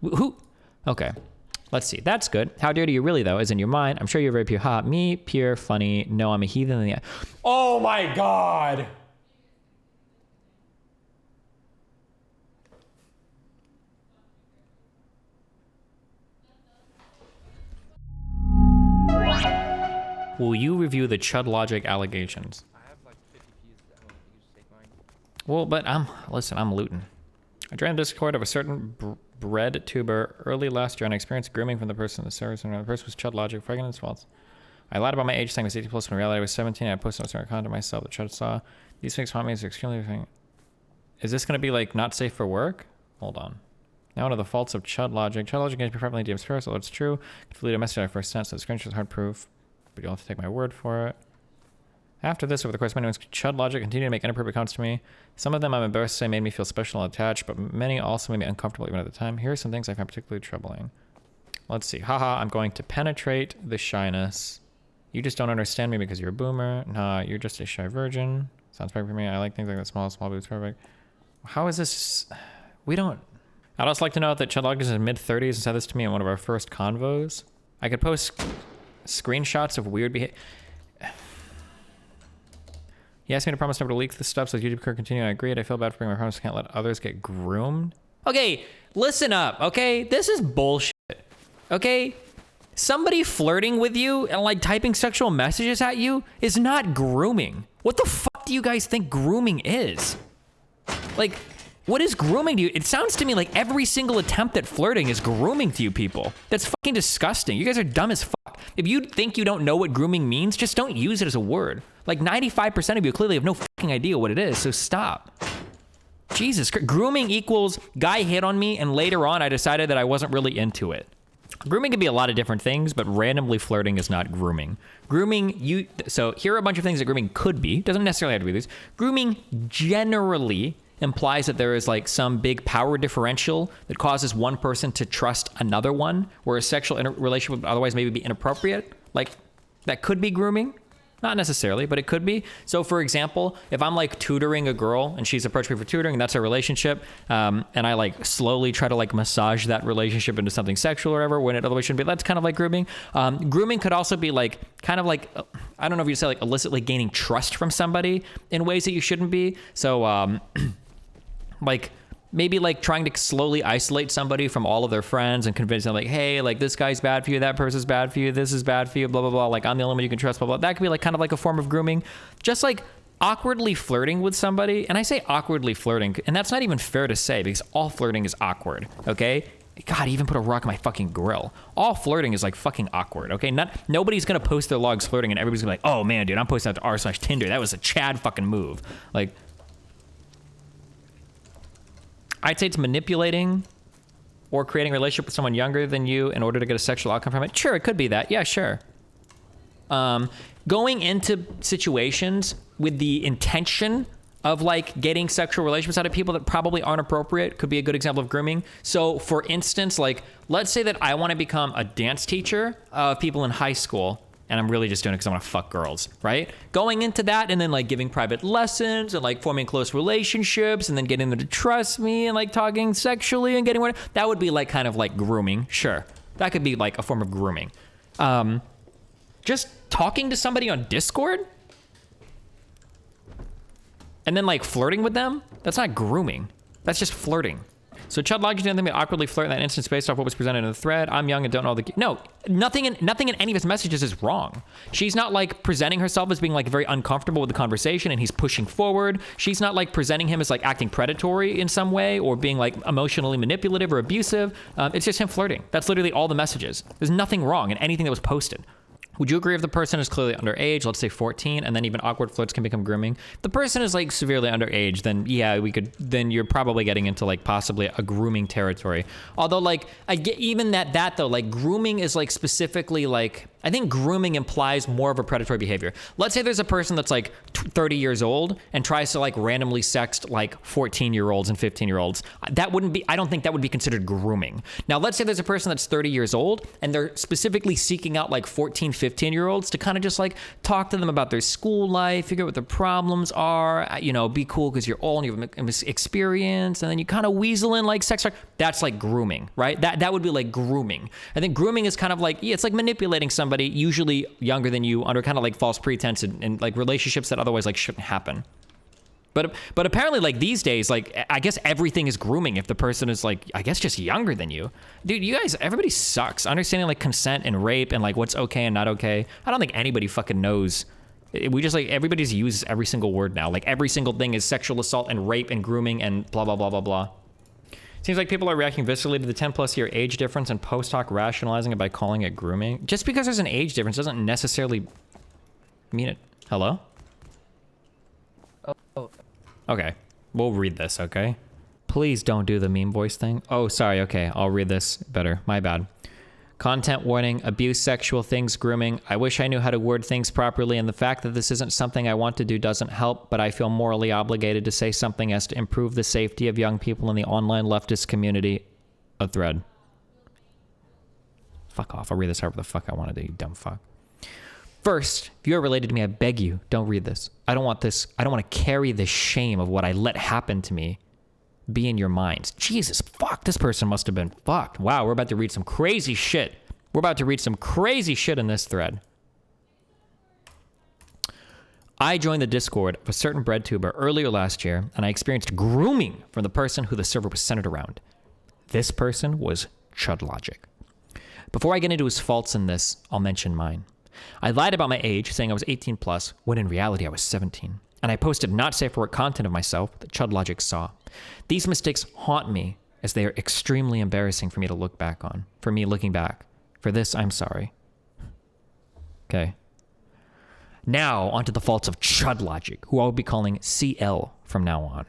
Who? Okay. Let's see. That's good. How dirty are you really, though, is in your mind. I'm sure you're very pure. Ha, me, pure, funny. No, I'm a heathen in the... Oh my God. Will you review the ChudLogic allegations? I have like 50 pieces that one. You just take mine. Well, but I'm looting. I joined the Discord of a certain breadtuber early last year and I experienced grooming from the person in the service, and the person was ChudLogic, fragging his faults. I lied about my age, saying I was 18 plus, when in reality I was 17. I posted a certain content myself that Chud saw. These things haunt me as extremely... Is this going to be like not safe for work? Hold on. Now one of the faults of ChudLogic. ChudLogic can be preferably DM's first, although it's true. Could delete a message I first sent, so the screenshot is hard proof, but you'll have to take my word for it. After this, over the course of many months, ChudLogic continued to make inappropriate comments to me. Some of them, I'm embarrassed to say, made me feel special and attached, but many also made me uncomfortable even at the time. Here are some things I found particularly troubling. Let's see. Haha, I'm going to penetrate the shyness. You just don't understand me because you're a boomer. Nah, you're just a shy virgin. Sounds perfect for me. I like things like that. Small boobs, perfect. How is this? We don't... I'd also like to note that ChudLogic is in his mid-30s and said this to me in one of our first convos. I could post screenshots of weird behavior. He asked me to promise never to leak this stuff so his YouTube career continue. I agreed. I feel bad for bringing my promise. Can't let others get groomed. Okay, listen up, okay? This is bullshit, okay? Somebody flirting with you and like typing sexual messages at you is not grooming. What the fuck do you guys think grooming is? Like, what is grooming to you? It sounds to me like every single attempt at flirting is grooming to you people. That's fucking disgusting. You guys are dumb as fuck. If you think you don't know what grooming means, just don't use it as a word. Like 95% of you clearly have no fucking idea what it is, so stop. Jesus, grooming equals guy hit on me and later on I decided that I wasn't really into it. Grooming can be a lot of different things, but randomly flirting is not grooming. Grooming, so here are a bunch of things that grooming could be. Doesn't necessarily have to be these. Grooming generally implies that there is like some big power differential that causes one person to trust another one, where a sexual relationship would otherwise maybe be inappropriate. Like, that could be grooming. Not necessarily, but it could be. So for example, if I'm like tutoring a girl and she's approached me for tutoring and that's a relationship, and I like slowly try to like massage that relationship into something sexual or whatever when it otherwise shouldn't be, that's kind of like grooming. Grooming could also be like, kind of like, I don't know if you'd say like illicitly gaining trust from somebody in ways that you shouldn't be. So like maybe like trying to slowly isolate somebody from all of their friends and convince them like, hey, like this guy's bad for you, that person's bad for you, this is bad for you, blah, blah, blah. Like I'm the only one you can trust, blah, blah. That could be like kind of like a form of grooming. Just like awkwardly flirting with somebody. And I say awkwardly flirting, and that's not even fair to say because all flirting is awkward, okay? God, even put a rock in my fucking grill. All flirting is like fucking awkward, okay? Nobody's gonna post their logs flirting and everybody's gonna be like, oh man, dude, I'm posting that to r/Tinder. That was a Chad fucking move. Like, I'd say it's manipulating or creating a relationship with someone younger than you in order to get a sexual outcome from it. Sure, it could be that. Yeah, sure. Going into situations with the intention of like getting sexual relationships out of people that probably aren't appropriate could be a good example of grooming. So for instance, like, let's say that I want to become a dance teacher of people in high school, and I'm really just doing it because I want to fuck girls, right? Going into that and then like giving private lessons and like forming close relationships and then getting them to trust me and like talking sexually and getting that would be like kind of like grooming. Sure, that could be like a form of grooming. Just talking to somebody on Discord and then like flirting with them, that's not grooming. That's just flirting. So ChudLogic's didn't think me awkwardly flirt in that instance based off what was presented in the thread. I'm young and don't know the... No, nothing in any of his messages is wrong. She's not like presenting herself as being like very uncomfortable with the conversation and he's pushing forward. She's not like presenting him as like acting predatory in some way or being like emotionally manipulative or abusive. It's just him flirting. That's literally all the messages. There's nothing wrong in anything that was posted. Would you agree if the person is clearly underage, let's say 14, and then even awkward flirts can become grooming? If the person is like severely underage, then yeah, then you're probably getting into like possibly a grooming territory. Although like, I get even that though, like grooming is like specifically like, I think grooming implies more of a predatory behavior. Let's say there's a person that's like 30 years old and tries to like randomly sext like 14-year-olds and 15-year-olds. That wouldn't be, I don't think that would be considered grooming. Now, let's say there's a person that's 30 years old and they're specifically seeking out like 14, 15-year-olds to kind of just like talk to them about their school life, figure out what their problems are, you know, be cool because you're old and you have experience, and then you kind of weasel in like sex talk. That's like grooming, right? That would be like grooming. I think grooming is kind of like, yeah, it's like manipulating somebody usually younger than you under kind of like false pretense and like relationships that otherwise like shouldn't happen. But apparently like these days, like I guess everything is grooming if the person is like, I guess just younger than you. Dude, you guys, everybody sucks. Understanding like consent and rape and like what's okay and not okay. I don't think anybody fucking knows. We just like, everybody's uses every single word now. Like every single thing is sexual assault and rape and grooming and blah, blah, blah, blah, blah. Seems like people are reacting viscerally to the 10+ year age difference and post hoc rationalizing it by calling it grooming. Just because there's an age difference doesn't necessarily mean it. Hello? Oh. Okay, we'll read this, okay? Please don't do the meme voice thing. Oh, sorry, okay, I'll read this better. My bad. Content warning, abuse, sexual things, grooming. I wish I knew how to word things properly, and the fact that this isn't something I want to do doesn't help, but I feel morally obligated to say something as to improve the safety of young people in the online leftist community. A thread. Fuck off. I'll read this however the fuck I want to do, you dumb fuck. First, if you are related to me, I beg you, don't read this. I don't want this. I don't want to carry the shame of what I let happen to me be in your minds. Jesus, fuck, this person must have been fucked. Wow, we're about to read some crazy shit. We're about to read some crazy shit in this thread. I joined the Discord of a certain breadtuber earlier last year, and I experienced grooming from the person who the server was centered around. This person was ChudLogic. Before I get into his faults in this, I'll mention mine. I lied about my age, saying I was 18 plus, when in reality I was 17. And I posted not safe for work content of myself that ChudLogic saw. These mistakes haunt me as they are extremely embarrassing for me to look back on. For me looking back. For this, I'm sorry. Okay. Now, onto the faults of ChudLogic, who I will be calling CL from now on.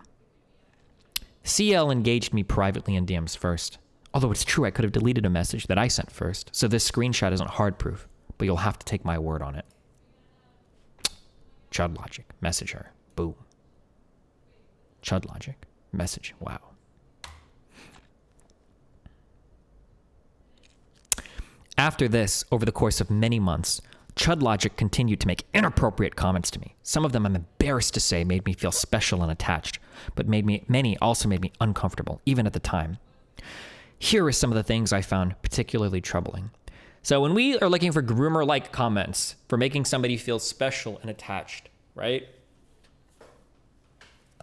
CL engaged me privately in DMs first. Although it's true I could have deleted a message that I sent first, so this screenshot isn't hard proof, but you'll have to take my word on it. ChudLogic, message her. Boom. ChudLogic, message. Wow. After this, over the course of many months, ChudLogic continued to make inappropriate comments to me. Some of them I'm embarrassed to say made me feel special and attached, but many also made me uncomfortable, even at the time. Here are some of the things I found particularly troubling. So when we are looking for groomer-like comments for making somebody feel special and attached, right?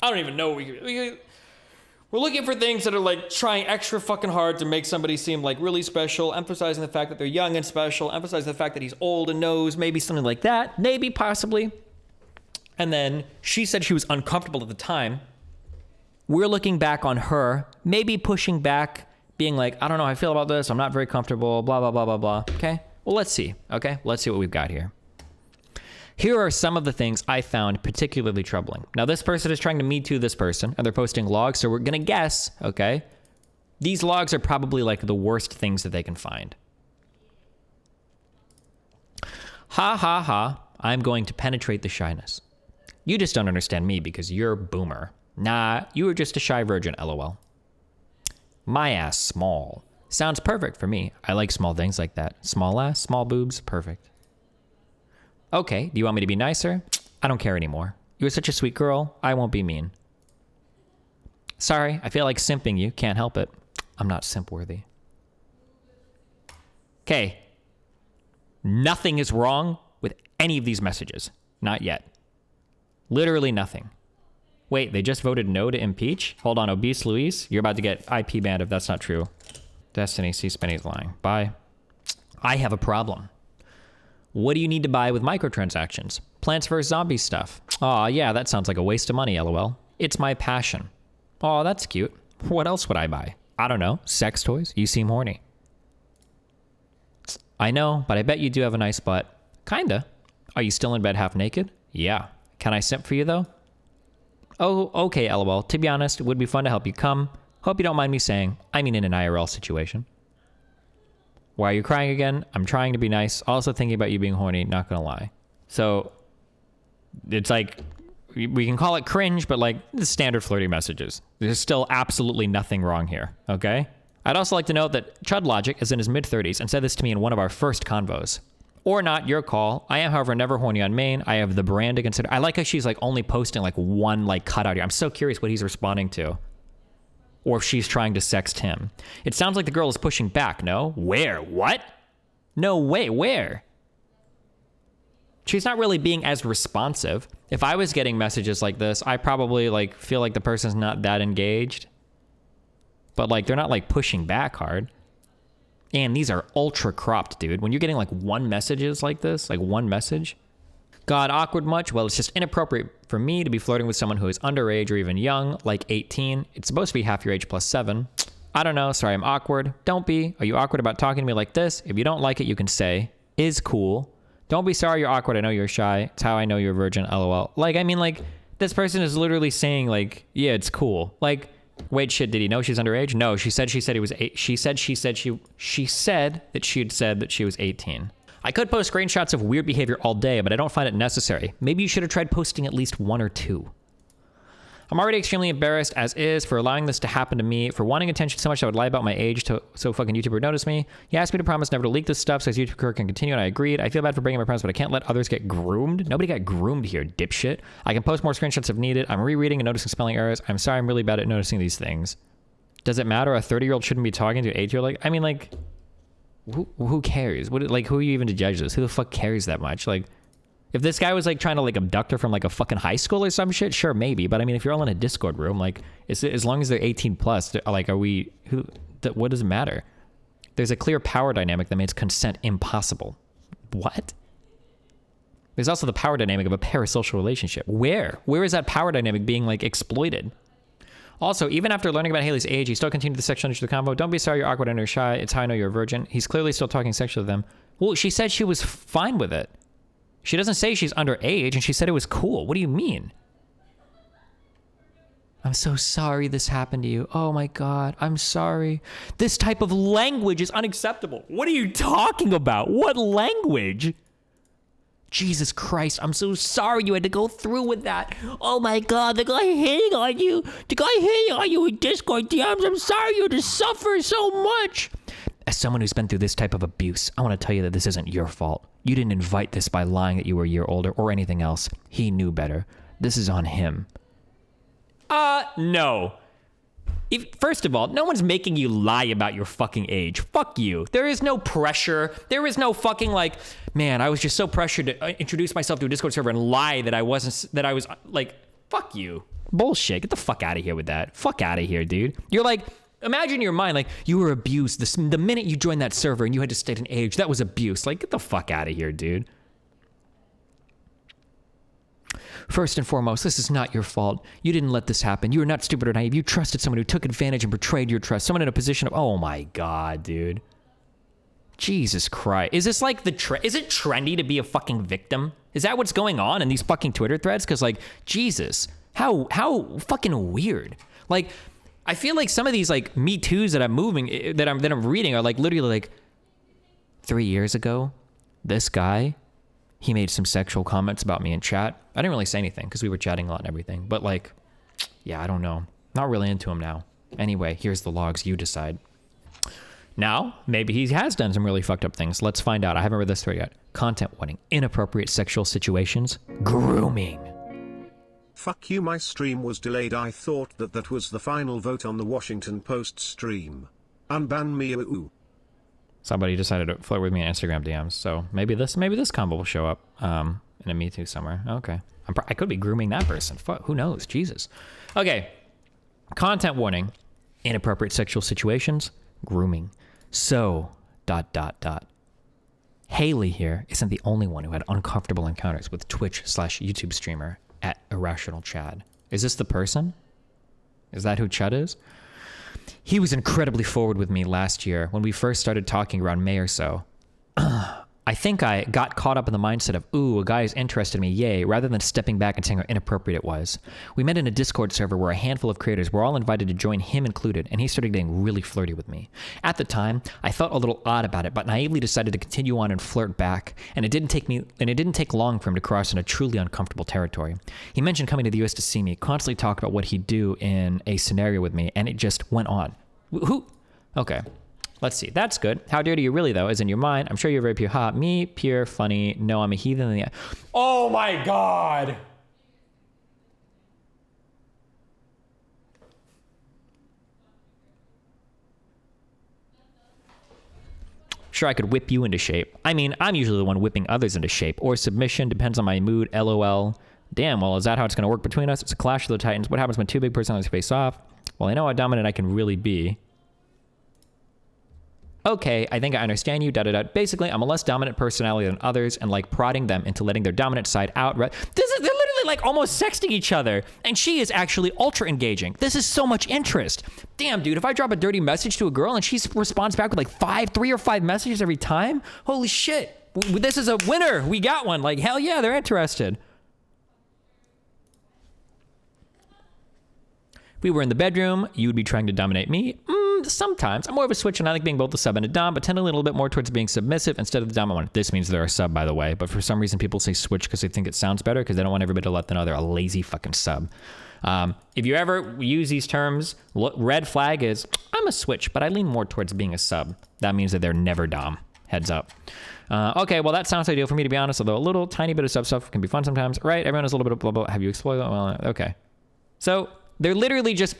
I don't even know. We're looking for things that are like trying extra fucking hard to make somebody seem like really special, emphasizing the fact that they're young and special, emphasizing the fact that he's old and knows, maybe something like that, maybe, possibly. And then she said she was uncomfortable at the time. We're looking back on her, maybe pushing back, being like, I don't know how I feel about this. I'm not very comfortable, blah, blah, blah, blah, blah. Okay, well, let's see. Okay, let's see what we've got here. Here are some of the things I found particularly troubling. Now, this person is trying to Me Too this person, and they're posting logs, so we're going to guess, okay? These logs are probably like the worst things that they can find. Ha, ha, ha. I'm going to penetrate the shyness. You just don't understand me because you're a boomer. Nah, you were just a shy virgin, LOL. My ass small. Sounds perfect for me. I like small things like that. Small ass, small boobs, perfect. Okay, do you want me to be nicer? I don't care anymore. You're such a sweet girl, I won't be mean. Sorry, I feel like simping you, can't help it. I'm not simp worthy. Okay. Nothing is wrong with any of these messages. Not yet. Literally nothing. Wait, they just voted no to impeach? Hold on, Obese Luis, you're about to get IP banned if that's not true. Destiny, C-Spenny's lying. Bye. I have a problem. What do you need to buy with microtransactions? Plants vs. Zombies stuff. Aw, yeah, that sounds like a waste of money, LOL. It's my passion. Aw, that's cute. What else would I buy? I don't know. Sex toys? You seem horny. I know, but I bet you do have a nice butt. Kinda. Are you still in bed half naked? Yeah. Can I simp for you, though? Oh, okay, LOL. To be honest, it would be fun to help you come. Hope you don't mind me saying. I mean in an IRL situation. Why are you crying again? I'm trying to be nice. Also thinking about you being horny, not gonna lie. So it's like, we can call it cringe, but like the standard flirty messages. There's still absolutely nothing wrong here, okay? I'd also like to note that ChudLogic is in his mid-30s and said this to me in one of our first convos. Or not, your call. I am, however, never horny on main. I have the brand to consider. I like how she's like only posting like one like cutout here. I'm so curious what he's responding to. Or if she's trying to sext him. It sounds like the girl is pushing back, no? Where? What? No way, where? She's not really being as responsive. If I was getting messages like this, I probably like feel like the person's not that engaged. But like they're not like pushing back hard. And these are ultra cropped, dude. When you're getting like one messages like this, like one message. God, awkward much? Well, it's just inappropriate for me to be flirting with someone who is underage or even young, like 18. It's supposed to be half your age plus 7. I don't know. Sorry, I'm awkward. Don't be. Are you awkward about talking to me like this? If you don't like it, you can say, is cool. Don't be sorry you're awkward. I know you're shy. It's how I know you're a virgin. LOL. Like, I mean, like, this person is literally saying, like, yeah, it's cool. Like, wait, shit, did he know she's underage? No, she said he was 8. She said that she had said that she was 18. I could post screenshots of weird behavior all day, but I don't find it necessary. Maybe you should have tried posting at least 1 or 2. I'm already extremely embarrassed as is for allowing this to happen to me, for wanting attention so much I would lie about my age so fucking YouTuber would notice me. He asked me to promise never to leak this stuff so his YouTube career can continue, and I agreed. I feel bad for breaking my promise, but I can't let others get groomed. Nobody got groomed here, dipshit. I can post more screenshots if needed. I'm rereading and noticing spelling errors. I'm sorry, I'm really bad at noticing these things. Does it matter? A 30-year-old shouldn't be talking to an 8-year-old? Like, I mean, like, who cares? What, like, who are you even to judge this? Who the fuck cares that much? Like, if this guy was like trying to like abduct her from like a fucking high school or some shit, sure, maybe. But I mean, if you're all in a Discord room, like, as long as they're 18 plus, like, what does it matter? There's a clear power dynamic that makes consent impossible. What? There's also the power dynamic of a parasocial relationship. Where is that power dynamic being like exploited? Also, even after learning about Haley's age, he still continued the sexual nature of the convo. Don't be sorry you're awkward and you're shy. It's how I know you're a virgin. He's clearly still talking sexually to them. Well, she said she was fine with it. She doesn't say she's underage, and she said it was cool. What do you mean? I'm so sorry this happened to you. Oh my God, I'm sorry. This type of language is unacceptable. What are you talking about? What language? Jesus Christ, I'm so sorry you had to go through with that. Oh my God, the guy hitting on you. The guy hitting on you in Discord DMs. I'm sorry you had to suffer so much. As someone who's been through this type of abuse, I want to tell you that this isn't your fault. You didn't invite this by lying that you were a year older or anything else. He knew better. This is on him. No. First of all, no one's making you lie about your fucking age. Fuck you. There is no pressure. There is no fucking like, man, I was just so pressured to introduce myself to a Discord server and lie that I was like, fuck you. Bullshit. Get the fuck out of here with that. Fuck out of here, dude. You're like, imagine in your mind, like, you were abused the minute you joined that server and you had to state an age. That was abuse. Like, get the fuck out of here, dude. First and foremost, this is not your fault. You didn't let this happen. You were not stupid or naive. You trusted someone who took advantage and betrayed your trust. Someone in a position of, oh my God, dude. Jesus Christ. Is this like is it trendy to be a fucking victim? Is that what's going on in these fucking Twitter threads? Because like, Jesus, how fucking weird. Like, I feel like some of these like Me Too's that I'm reading are like literally like 3 years ago, this guy, he made some sexual comments about me in chat. I didn't really say anything because we were chatting a lot and everything. But like, yeah, I don't know. Not really into him now. Anyway, here's the logs. You decide. Now, maybe he has done some really fucked up things. Let's find out. I haven't read this thread yet. Content warning. Inappropriate sexual situations. Grooming. Fuck you, my stream was delayed. I thought that was the final vote on the Washington Post stream. Unban me. Ooh. Somebody decided to flirt with me on Instagram DMs, so maybe this combo will show up in a Me Too somewhere. Okay, I could be grooming that person. Fuck, who knows? Jesus. Okay, content warning: inappropriate sexual situations, grooming. So ... Haley here isn't the only one who had uncomfortable encounters with Twitch/YouTube streamer at Irrational Chad. Is this the person? Is that who Chud is? He was incredibly forward with me last year when we first started talking around May or so. I think I got caught up in the mindset of, ooh, a guy is interested in me, yay, rather than stepping back and saying how inappropriate it was. We met in a Discord server where a handful of creators were all invited to join, him included, and he started getting really flirty with me. At the time, I felt a little odd about it, but naively decided to continue on and flirt back, and it didn't take long for him to cross into truly uncomfortable territory. He mentioned coming to the US to see me, constantly talked about what he'd do in a scenario with me, and it just went on. Who? Okay. Let's see. That's good. How dirty are you really, though, is in your mind. I'm sure you're very pure. Ha, me, pure, funny. No, I'm a heathen in the... Oh, my God. Sure, I could whip you into shape. I mean, I'm usually the one whipping others into shape. Or submission. Depends on my mood. LOL. Damn, well, is that how it's going to work between us? It's a clash of the titans. What happens when two big personalities face off? Well, I know how dominant I can really be. Okay, I think I understand you, da-da-da. Basically, I'm a less dominant personality than others and like prodding them into letting their dominant side out. They're literally like almost sexting each other. And she is actually ultra engaging. This is so much interest. Damn, dude, if I drop a dirty message to a girl and she responds back with like 3 or 5 messages every time, holy shit. This is a winner. We got one. Like, hell yeah, they're interested. If we were in the bedroom, you would be trying to dominate me. Sometimes. I'm more of a switch and I like being both the sub and a dom, but tend a little bit more towards being submissive instead of the dominant one. This means they're a sub, by the way, but for some reason people say switch because they think it sounds better because they don't want everybody to let them know they're a lazy fucking sub. If you ever use these terms, red flag is, I'm a switch, but I lean more towards being a sub. That means that they're never dom. Heads up. Okay, well, that sounds ideal for me, to be honest, although a little tiny bit of sub stuff can be fun sometimes. Right? Everyone has a little bit of blah, blah. Have you explored that? Well, okay. So they're literally just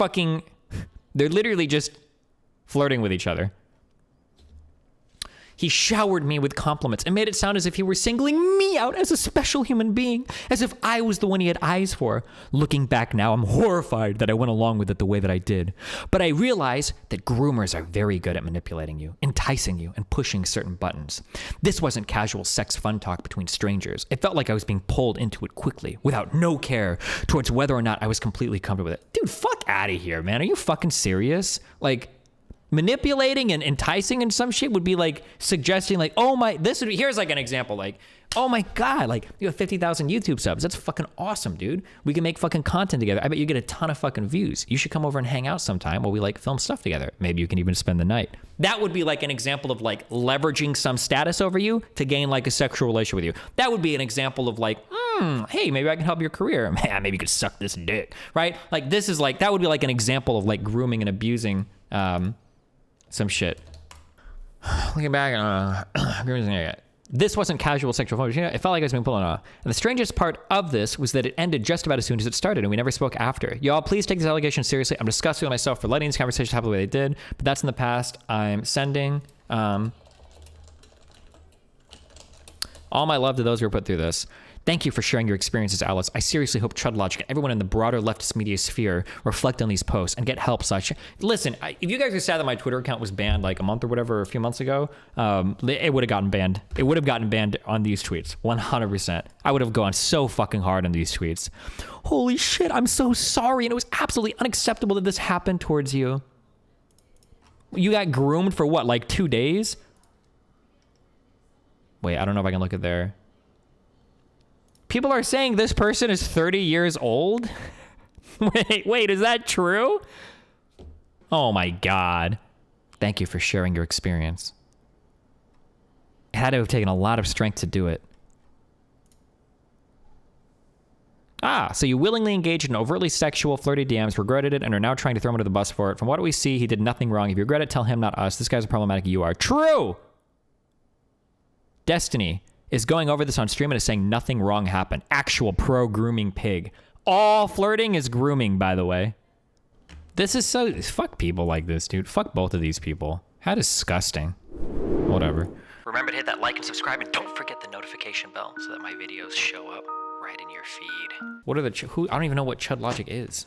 flirting with each other. He showered me with compliments and made it sound as if he were singling me out as a special human being, as if I was the one he had eyes for. Looking back now, I'm horrified that I went along with it the way that I did. But I realize that groomers are very good at manipulating you, enticing you, and pushing certain buttons. This wasn't casual sex fun talk between strangers. It felt like I was being pulled into it quickly, without no care towards whether or not I was completely comfortable with it. Dude, fuck out of here, man. Are you fucking serious? Like, manipulating and enticing and some shit would be like suggesting like, oh my, here's like an example, like, oh my God, like you have 50,000 YouTube subs. That's fucking awesome, dude. We can make fucking content together. I bet you get a ton of fucking views. You should come over and hang out sometime while we like film stuff together. Maybe you can even spend the night. That would be like an example of like leveraging some status over you to gain like a sexual relationship with you. That would be an example of like, hey, maybe I can help your career. Man, maybe you could suck this dick, right? Like this is like, that would be like an example of like grooming and abusing, some shit. Looking back, this wasn't casual sexual fun. It felt like I was being pulled off. And the strangest part of this was that it ended just about as soon as it started, and we never spoke after. Y'all, please take this allegation seriously. I'm disgusted with myself for letting these conversations happen the way they did, but that's in the past. I'm sending all my love to those who were put through this. Thank you for sharing your experiences, Alice. I seriously hope ChudLogic and everyone in the broader leftist media sphere reflect on these posts and get help. Listen, if you guys are sad that my Twitter account was banned like a month or whatever, a few months ago, it would have gotten banned. It would have gotten banned on these tweets, 100%. I would have gone so fucking hard on these tweets. Holy shit, I'm so sorry. And it was absolutely unacceptable that this happened towards you. You got groomed for what, like 2 days? Wait, I don't know if I can look at there. People are saying this person is 30 years old? Wait, is that true? Oh my God. Thank you for sharing your experience. It had to have taken a lot of strength to do it. So you willingly engaged in overtly sexual, flirty DMs, regretted it, and are now trying to throw him under the bus for it. From what we see, he did nothing wrong. If you regret it, tell him, not us. This guy's problematic. You are. True! Destiny is going over this on stream and is saying nothing wrong happened. Actual pro grooming pig. All flirting is grooming, by the way. This is so... Fuck people like this, dude. Fuck both of these people. How disgusting. Whatever. Remember to hit that like and subscribe, and don't forget the notification bell so that my videos show up right in your feed. What are the... I don't even know what ChudLogic is.